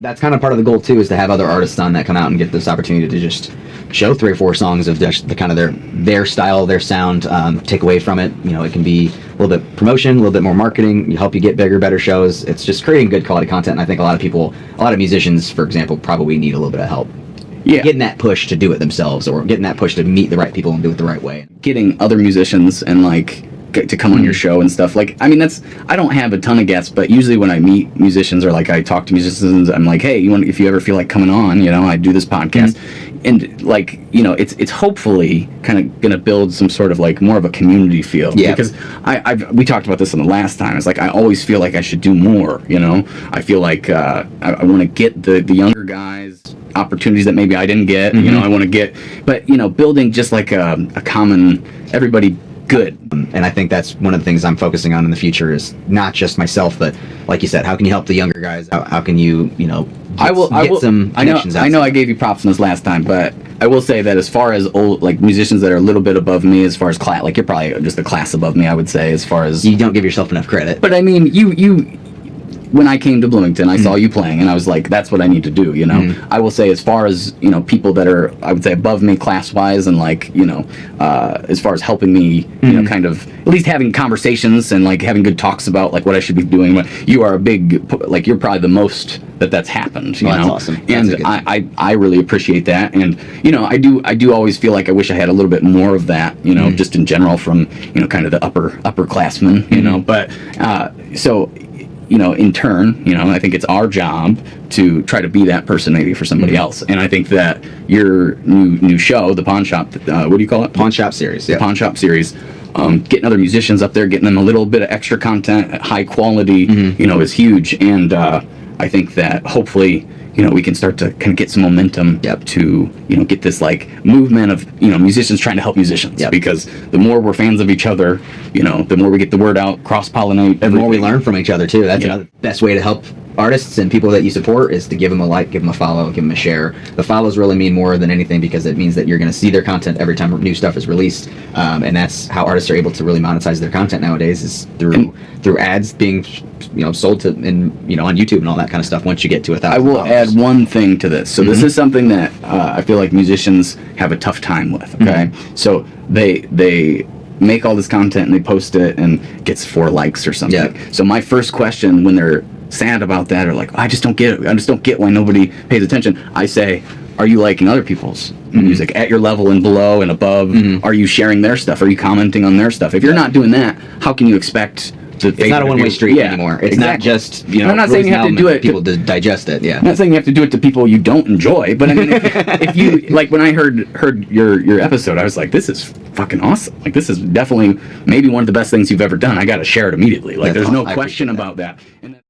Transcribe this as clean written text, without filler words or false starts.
That's kind of part of the goal too, is to have other artists on that come out and get this opportunity to just show 3 or 4 songs of the kind of their style, their sound, take away from it. You know, it can be a little bit promotion, a little bit more marketing, help you get bigger, better shows. It's just creating good quality content. And I think a lot of musicians, for example, probably need a little bit of help. Yeah. Getting that push to do it themselves, or getting that push to meet the right people and do it the right way. Getting other musicians and like to come on your show and stuff. Like, I mean, I don't have a ton of guests, but usually when I meet musicians or like I talk to musicians, I'm like, hey, if you ever feel like coming on, you know, I do this podcast. And like, you know, it's hopefully kind of going to build some sort of like more of a community feel. Yeah. Because we talked about this in the last time. It's like, I always feel like I should do more, you know. I feel like I want to get the younger guys opportunities that maybe I didn't get, you know, I want to get, but, you know, building just like a common, everybody good. And I think that's one of the things I'm focusing on in the future, is not just myself, but like you said, how can you help the younger guys? How can you, you know, get some connections out? I know I gave you props on this last time, but I will say that as far as old, like, musicians that are a little bit above me, as far as class, like, you're probably just a class above me, I would say, as far as... You don't give yourself enough credit. But I mean, you when I came to Bloomington, I saw you playing, and I was like, that's what I need to do, you know? I will say, as far as, you know, people that are, I would say, above me class-wise, and, like, you know, as far as helping me, you know, kind of, at least having conversations and, like, having good talks about, like, what I should be doing. You are a big, like, you're probably the most that's happened, you know? That's awesome. And I really appreciate that, and, you know, I do always feel like I wish I had a little bit more of that, you know, just in general from, you know, kind of the upperclassmen, you know? But, so... You know, in turn, you know, I think it's our job to try to be that person maybe for somebody else. And I think that your new show, the Pawn Shop, what do you call it? Pawn Shop series. The Pawn Shop series. Getting other musicians up there, getting them a little bit of extra content at high quality, you know, is huge. And I think that hopefully, you know, we can start to kind of get some momentum to, you know, get this like movement of, you know, musicians trying to help musicians. Because the more we're fans of each other, you know, the more we get the word out, cross-pollinate, the more we learn from each other too. That's another best way to help artists and people that you support, is to give them a like, give them a follow, give them a share. The follows really mean more than anything, because it means that you're going to see their content every time new stuff is released, and that's how artists are able to really monetize their content nowadays, is through ads being, you know, sold to, and, you know, on YouTube and all that kind of stuff. Once you get to 1,000, I will add one thing to this. So this is something that I feel like musicians have a tough time with. Okay, so they make all this content and they post it and gets 4 likes or something. So my first question when they're sad about that, or like, I just don't get it, I just don't get why nobody pays attention, I say, are you liking other people's music at your level and below and above? Are you sharing their stuff? Are you commenting on their stuff? If you're not doing that, how can you expect to... It's not a one-way street anymore. It's not just, you know, I'm not saying you have to do it people to digest it. I'm not saying you have to do it to people you don't enjoy, but I mean, if you, like, when I heard your episode, I was like, this is fucking awesome. Like, this is definitely maybe one of the best things you've ever done. I got to share it immediately. Like, there's no question about that. And